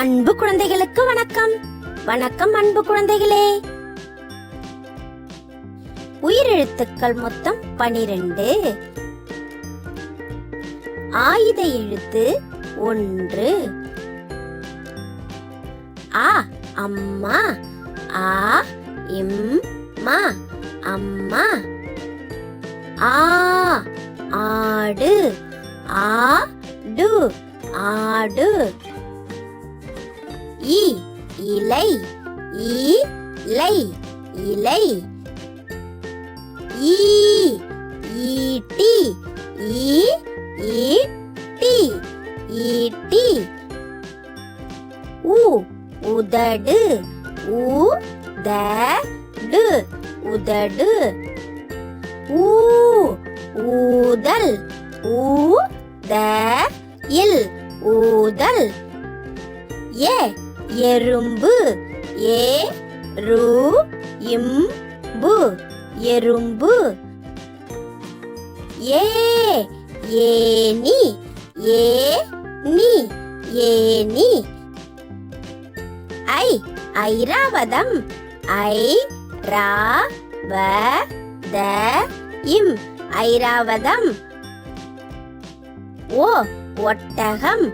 அன்பு குழந்தைகளுக்கு வணக்கம். வணக்கம் அன்பு குழந்தைகளே. உயிரெழுத்துக்கள் மொத்தம் 12. ஆயுத எழுத்து 1. ஆ அம்மா. ஆ இம்மா அம்மா. ஆ ஆடு. ஆடு ஆடு. இ இலை. இலை இலை. ஈ ஈட்டி. ஈட்டி ஈட்டி. உ உதடு. உதடு உதடு. ஊ ஊதல். ஊதல் ஊதல். ஏ எறும்பு. எறும்பு எறும்பு. ஏ ஏனி. ஏனி ஏனி. ஐ ஐராவதம். ஐராவதம் ஐராவதம். ஓ ஒட்டகம்.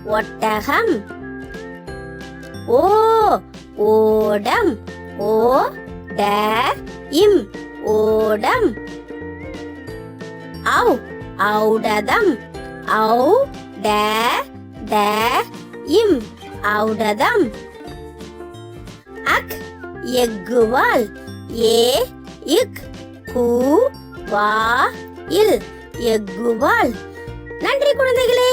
ஒட்டகம். ஓ ஓடம். ஓடம். ஔ ஔடதம். ஔடதம். அக் எக்குவால். இக் கூ வா இல் எக்குவால். நன்றி குழந்தைகளே.